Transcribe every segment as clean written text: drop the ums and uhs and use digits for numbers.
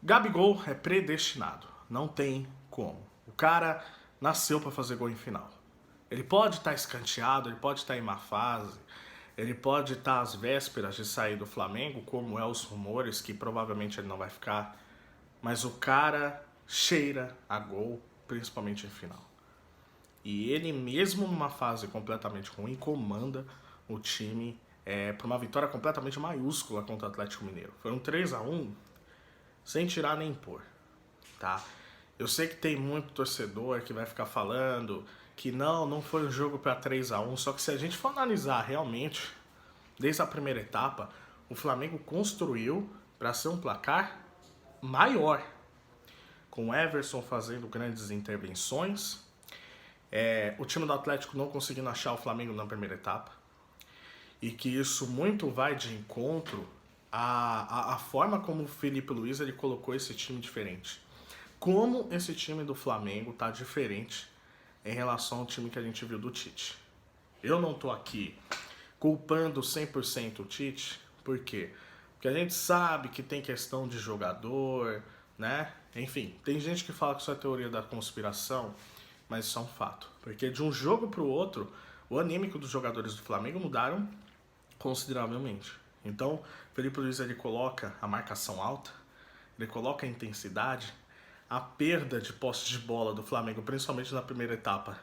Gabigol é predestinado, não tem como. O cara nasceu para fazer gol em final. Ele pode estar escanteado, ele pode estar em má fase, ele pode estar às vésperas de sair do Flamengo, como é os rumores, que provavelmente ele não vai ficar, mas o cara cheira a gol, principalmente em final. E ele mesmo numa fase completamente ruim, comanda o time para uma vitória completamente maiúscula contra o Atlético Mineiro. Foi um 3-1 sem tirar nem pôr, tá? Eu sei que tem muito torcedor que vai ficar falando que não foi um jogo para 3-1, só que se a gente for analisar realmente, desde a primeira etapa, o Flamengo construiu para ser um placar maior, com o Everson fazendo grandes intervenções, o time do Atlético não conseguindo achar o Flamengo na primeira etapa, e que isso muito vai de encontro à forma como o Felipe Luiz ele colocou esse time diferente. Como esse time do Flamengo tá diferente em relação ao time que a gente viu do Tite. Eu não tô aqui culpando 100% o Tite, por quê? Porque a gente sabe que tem questão de jogador, né? Enfim, tem gente que fala que isso é teoria da conspiração, mas isso é um fato. Porque de um jogo pro outro, o anímico dos jogadores do Flamengo mudaram consideravelmente. Então, Felipe Luiz ele coloca a marcação alta, ele coloca a intensidade, a perda de posse de bola do Flamengo, principalmente na primeira etapa,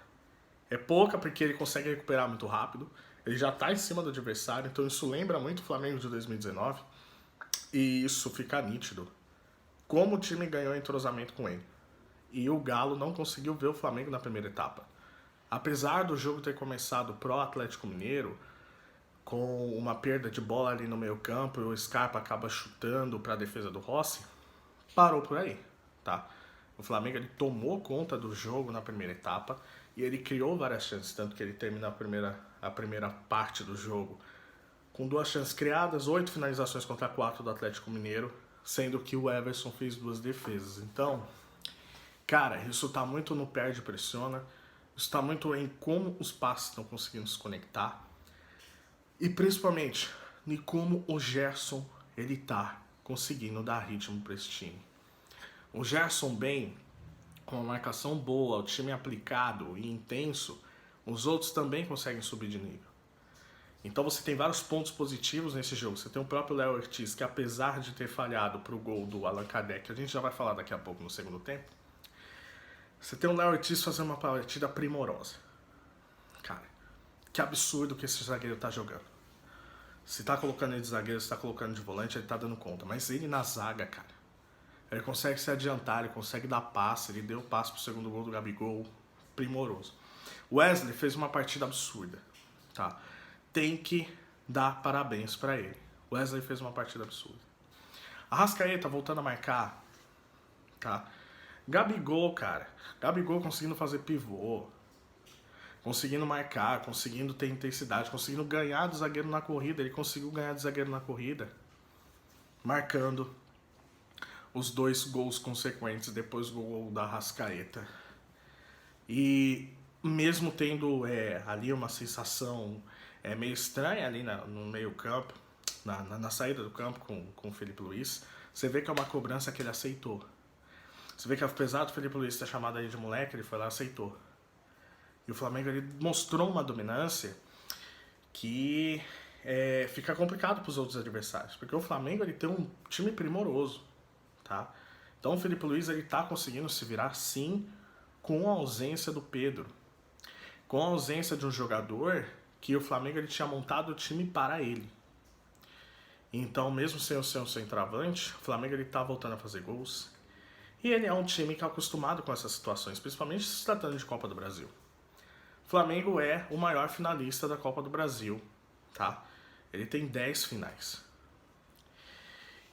é pouca porque ele consegue recuperar muito rápido, ele já está em cima do adversário, então isso lembra muito o Flamengo de 2019 e isso fica nítido. Como o time ganhou entrosamento com ele. E o Galo não conseguiu ver o Flamengo na primeira etapa. Apesar do jogo ter começado pro Atlético Mineiro, com uma perda de bola ali no meio campo e o Scarpa acaba chutando para a defesa do Rossi, parou por aí, tá? O Flamengo ele tomou conta do jogo na primeira etapa e ele criou várias chances, tanto que ele termina a primeira parte do jogo com 2 chances criadas, 8 finalizações contra 4 do Atlético Mineiro, sendo que o Everson fez 2 defesas. Então, cara, isso tá muito no perde e pressiona, isso tá muito em como os passes estão conseguindo se conectar e principalmente em como o Gerson ele tá conseguindo dar ritmo para esse time. O Gerson bem, com uma marcação boa, o time aplicado e intenso, os outros também conseguem subir de nível. Então você tem vários pontos positivos nesse jogo. Você tem o próprio Léo Ortiz, que apesar de ter falhado pro gol do Allan Kardec, a gente já vai falar daqui a pouco no segundo tempo, você tem o Léo Ortiz fazendo uma partida primorosa. Cara, que absurdo que esse zagueiro tá jogando. Se tá colocando ele de zagueiro, se tá colocando de volante, ele tá dando conta. Mas ele na zaga, cara, ele consegue se adiantar, ele consegue dar passe, ele deu passe pro segundo gol do Gabigol, primoroso. Wesley fez uma partida absurda, tá? Tem que dar parabéns pra ele. Wesley fez uma partida absurda. Arrascaeta voltando a marcar, tá? Gabigol, cara. Gabigol conseguindo fazer pivô, conseguindo marcar, conseguindo ter intensidade, conseguindo ganhar do zagueiro na corrida. Ele conseguiu ganhar do zagueiro na corrida, marcando os 2 gols consequentes depois do gol da Arrascaeta. E mesmo tendo ali uma sensação meio estranha ali no meio campo, na saída do campo com o Felipe Luiz, você vê que é uma cobrança que ele aceitou. Você vê que apesar do Felipe Luiz ter chamado ele de moleque, ele foi lá e aceitou. E o Flamengo ele mostrou uma dominância que fica complicado para os outros adversários, porque o Flamengo ele tem um time primoroso, tá? Então o Felipe Luiz ele tá conseguindo se virar sim com a ausência do Pedro, com a ausência de um jogador que o Flamengo ele tinha montado o time para ele. Então mesmo sem o seu centroavante, o Flamengo ele tá voltando a fazer gols. E ele é um time que é acostumado com essas situações, principalmente se tratando de Copa do Brasil. O Flamengo é o maior finalista da Copa do Brasil, tá? Ele tem 10 finais.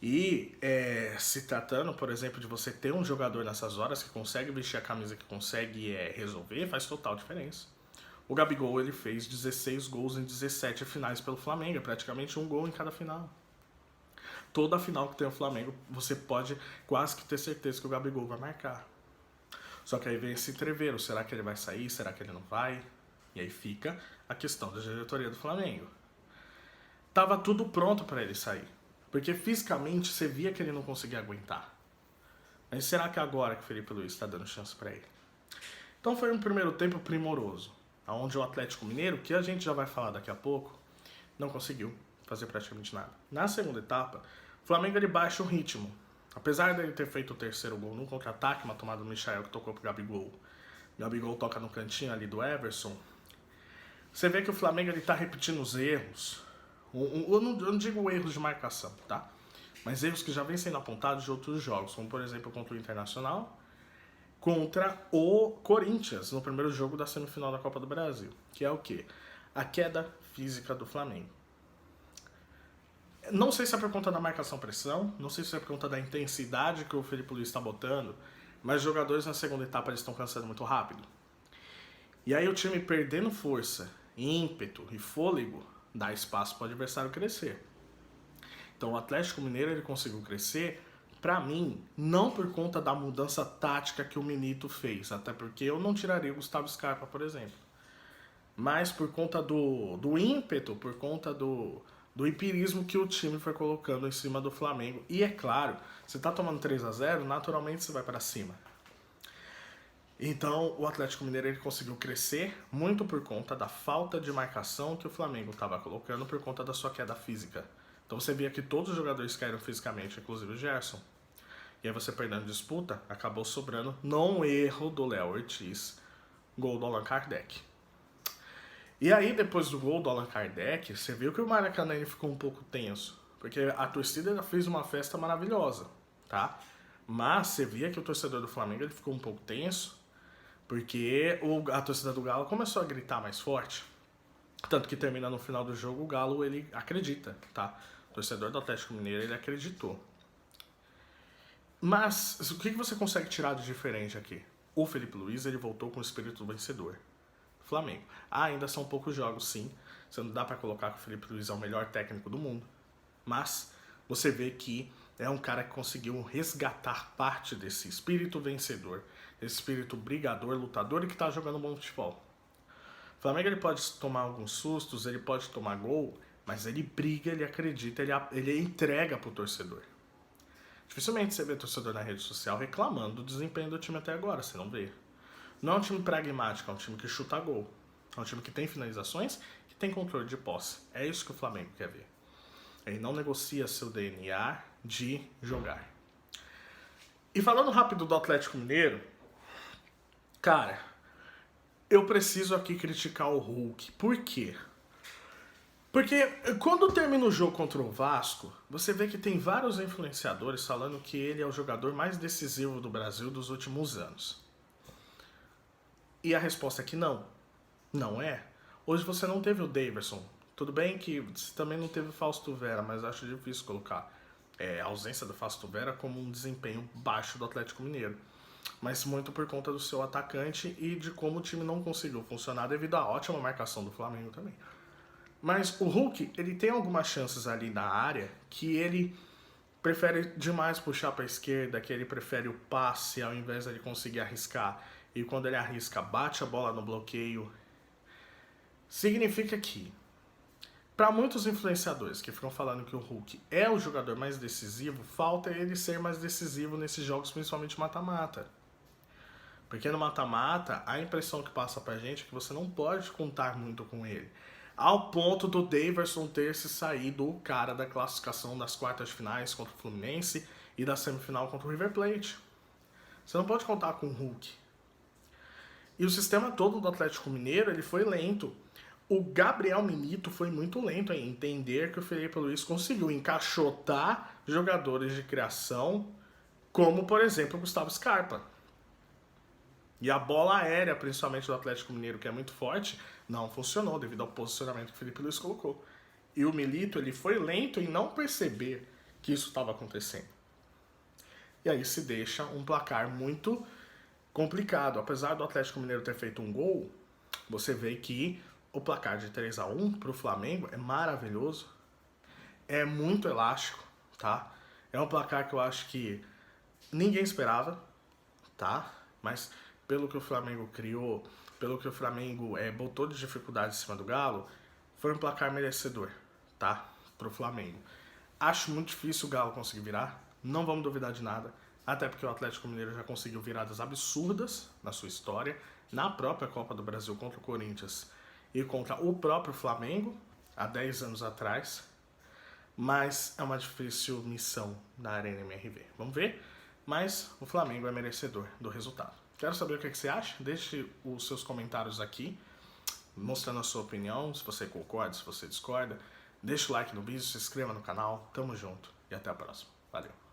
E se tratando, por exemplo, de você ter um jogador nessas horas que consegue vestir a camisa, que consegue resolver, faz total diferença. O Gabigol ele fez 16 gols em 17 finais pelo Flamengo, é praticamente 1 gol em cada final. Toda final que tem o Flamengo, você pode quase que ter certeza que o Gabigol vai marcar. Só que aí vem esse entreveiro, será que ele vai sair, será que ele não vai? E aí fica a questão da diretoria do Flamengo. Tava tudo pronto para ele sair, porque fisicamente você via que ele não conseguia aguentar. Mas será que agora que o Felipe Luiz está dando chance para ele? Então foi um primeiro tempo primoroso, onde o Atlético Mineiro, que a gente já vai falar daqui a pouco, não conseguiu fazer praticamente nada. Na segunda etapa, o Flamengo ele baixa o ritmo. Apesar dele ter feito o terceiro gol num contra-ataque, uma tomada do Michael que tocou pro Gabigol. Gabigol toca no cantinho ali do Everson. Você vê que o Flamengo ele tá repetindo os erros. Eu não digo erros de marcação, tá? Mas erros que já vêm sendo apontados de outros jogos, como por exemplo contra o Internacional, contra o Corinthians, no primeiro jogo da semifinal da Copa do Brasil. Que é o quê? A queda física do Flamengo. Não sei se é por conta da marcação-pressão, não sei se é por conta da intensidade que o Felipe Luiz está botando, mas os jogadores na segunda etapa eles estão cansando muito rápido. E aí o time perdendo força, ímpeto e fôlego, dá espaço para o adversário crescer. Então o Atlético Mineiro ele conseguiu crescer, para mim, não por conta da mudança tática que o Milito fez, até porque eu não tiraria o Gustavo Scarpa, por exemplo, mas por conta do ímpeto, por conta do empirismo que o time foi colocando em cima do Flamengo. E é claro, você tá tomando 3-0, naturalmente você vai para cima. Então o Atlético Mineiro ele conseguiu crescer muito por conta da falta de marcação que o Flamengo estava colocando por conta da sua queda física. Então você via que todos os jogadores caíram fisicamente, inclusive o Gerson. E aí você perdendo disputa, acabou sobrando, num erro do Léo Ortiz, gol do Allan Kardec. E aí, depois do gol do Allan Kardec, você viu que o Maracanã ele ficou um pouco tenso. Porque a torcida fez uma festa maravilhosa, tá? Mas você via que o torcedor do Flamengo ele ficou um pouco tenso, porque a torcida do Galo começou a gritar mais forte. Tanto que termina no final do jogo, o Galo ele acredita, tá? O torcedor do Atlético Mineiro ele acreditou. Mas o que você consegue tirar de diferente aqui? O Felipe Luiz ele voltou com o espírito vencedor. Flamengo. Ainda são poucos jogos, sim. Você não dá para colocar que o Felipe Luiz é o melhor técnico do mundo. Mas você vê que é um cara que conseguiu resgatar parte desse espírito vencedor, desse espírito brigador, lutador e que tá jogando bom futebol. O Flamengo ele pode tomar alguns sustos, ele pode tomar gol, mas ele briga, ele acredita, ele entrega pro torcedor. Dificilmente você vê torcedor na rede social reclamando do desempenho do time até agora, você não vê. Não é um time pragmático, é um time que chuta gol. É um time que tem finalizações, que tem controle de posse. É isso que o Flamengo quer ver. Ele não negocia seu DNA de jogar. E falando rápido do Atlético Mineiro, cara, eu preciso aqui criticar o Hulk. Por quê? Porque quando termina o jogo contra o Vasco, você vê que tem vários influenciadores falando que ele é o jogador mais decisivo do Brasil dos últimos anos. E a resposta é que não. Não é. Hoje você não teve o Daverson. Tudo bem que você também não teve o Fausto Vera, mas acho difícil colocar a ausência do Fausto Vera como um desempenho baixo do Atlético Mineiro. Mas muito por conta do seu atacante e de como o time não conseguiu funcionar devido à ótima marcação do Flamengo também. Mas o Hulk, ele tem algumas chances ali na área que ele prefere demais puxar para a esquerda, que ele prefere o passe ao invés de ele conseguir arriscar. E quando ele arrisca, bate a bola no bloqueio. Significa que, para muitos influenciadores que ficam falando que o Hulk é o jogador mais decisivo, falta ele ser mais decisivo nesses jogos, principalmente mata-mata. Porque no mata-mata, a impressão que passa pra gente é que você não pode contar muito com ele. Ao ponto do Daverson ter se saído o cara da classificação das quartas de finais contra o Fluminense e da semifinal contra o River Plate. Você não pode contar com o Hulk. E o sistema todo do Atlético Mineiro ele foi lento. O Gabriel Milito foi muito lento em entender que o Felipe Luiz conseguiu encaixotar jogadores de criação, como, por exemplo, o Gustavo Scarpa. E a bola aérea, principalmente do Atlético Mineiro, que é muito forte, não funcionou devido ao posicionamento que o Felipe Luiz colocou. E o Milito ele foi lento em não perceber que isso estava acontecendo. E aí se deixa um placar muito complicado. Apesar do Atlético Mineiro ter feito um gol, você vê que o placar de 3-1 para o Flamengo é maravilhoso. É muito elástico, tá? É um placar que eu acho que ninguém esperava, tá? Mas pelo que o Flamengo criou, pelo que o Flamengo botou de dificuldade em cima do Galo, foi um placar merecedor, tá? Pro Flamengo. Acho muito difícil o Galo conseguir virar, não vamos duvidar de nada. até porque o Atlético Mineiro já conseguiu viradas absurdas na sua história, na própria Copa do Brasil contra o Corinthians e contra o próprio Flamengo, há 10 anos atrás, mas é uma difícil missão da Arena MRV. Vamos ver, mas o Flamengo é merecedor do resultado. Quero saber o que você acha, deixe os seus comentários aqui, mostrando a sua opinião, se você concorda, se você discorda. Deixa o like no vídeo, se inscreva no canal, tamo junto e até a próxima. Valeu!